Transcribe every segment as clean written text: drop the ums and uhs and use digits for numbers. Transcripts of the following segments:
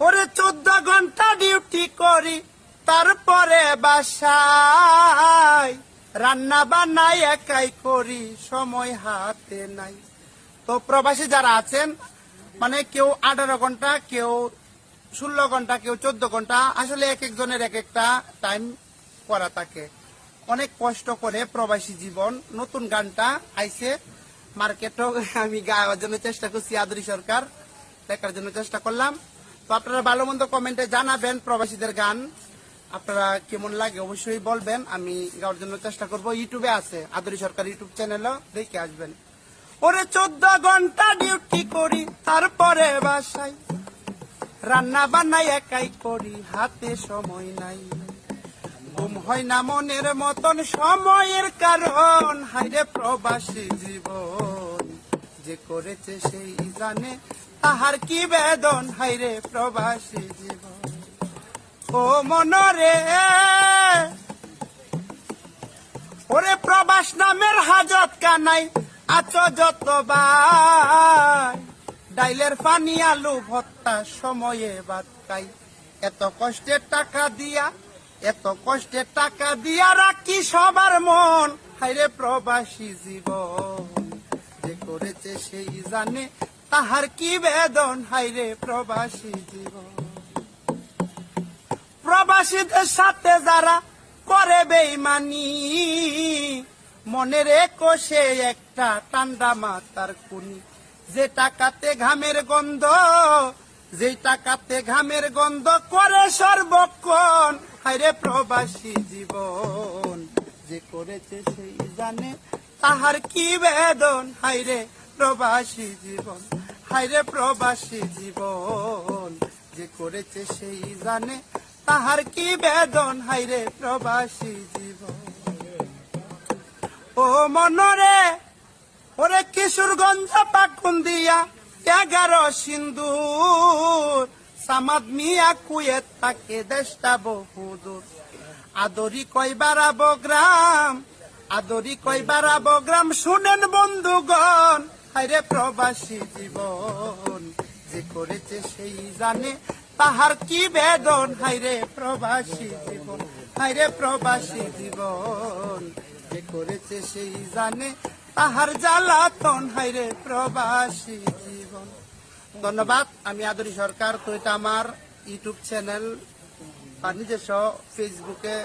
ওরে 14 ঘন্টা ডিউটি করি, তারপরে বাসায় রান্না বান্নাই একাই করি, সময় হাতে নাই। তো প্রবাসী যারা আছেন, মানে কেউ 18 ঘন্টা, কেউ 16 ঘন্টা, কেউ 14 ঘন্টা, আসলে এক একজনের এক একটা টাইম করা থাকে। অনেক কষ্ট করে প্রবাসী জীবন। নতুন গানটা আইছে মার্কেটও, আমি গাওয়ার জন্য চেষ্টা করছি, আদরি সরকার দেখার জন্য চেষ্টা করলাম। তো আপনারা ভালো মন্দ কমেন্টে জানাবেন প্রবাসীদের গান আপনারা কেমন লাগে, অবশ্যই বলবেন, আমি গাওয়ার জন্য চেষ্টা করব। ইউটিউবে আছে আদরি সরকার ইউটিউব চ্যানেলও দেখে আসবেন। ওরে 14 ঘন্টা ডিউটি করি, তারপরে বাসায় রান্না বান্নাই একাই করি, হাতে সময় নাই। ঘুম হয় না মনের মতন সময়ের কারণ, হাইরে প্রবাসী জীবন যে করেছে সেই জানে তাহার কি বেদন, হাইরে প্রবাসী জীবন। ও মনরে ওরে প্রবাস নামের হাজত কানাই আছো যতবার, ডাইলের পানি আলু ভর্তা সময়ে ভাত খাই। এত কষ্টের টাকা দিয়া, এত কষ্টের টাকা দিয়া রাখি সবার মন, হাইরে প্রবাসী জীবন যে করেছে সেই জানে তাহার কি বেদন, হাইরে প্রবাসী জীবন। প্রবাসীদের সাথে যারা করে বেইমানি, মনের কোষে একটা ঠান্ডা মাথার কুনি। যে টাকাতে ঘামের গন্ধ, যে টাকাতে ঘামের গন্ধ করে সর্বক্ষণ, হায়রে প্রবাসী জীবন যে করেছে সেই জানে তাহার কি বেদন, হায়রে প্রবাসী জীবন, হায়রে প্রবাসী জীবন যে করেছে সেই জানে তাহার কি বেদন, হায়রে প্রবাসী জীবন। ও মনরে ওরে কিশোরগঞ্জ পাকুন্দিয়া 11 সিন্দুর, সামাদ মিয়া কুয়েত থাকে দেশটা বহুদূর। আদরি কই বাড়াবো গ্রাম, আদরি কই বাড়াবো গ্রাম, শুনেন বন্ধুগণ, হায়রে প্রবাসী জীবন যে করেছে সেই জানে তাহার কি বেদন, হায়রে প্রবাসী জীবন, হায়রে প্রবাসী জীবন যে করেছে সেই জানে তাহার জ্বালাতন, হায়রে প্রবাসী জীবন। ধন্যবাদ। আমি আদরি সরকার। তো এটা আমার ইউটিউব চ্যানেল আর নিজস্ব ফেসবুকে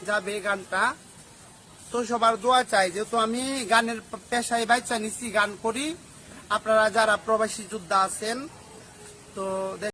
যাবে গানটা। তো সবার দোয়া চাই, যেহেতু আমি গানের পেশায় বাইচা নিচ্ছি, গান করি। আপনারা যারা প্রবাসী যোদ্ধা আছেন তো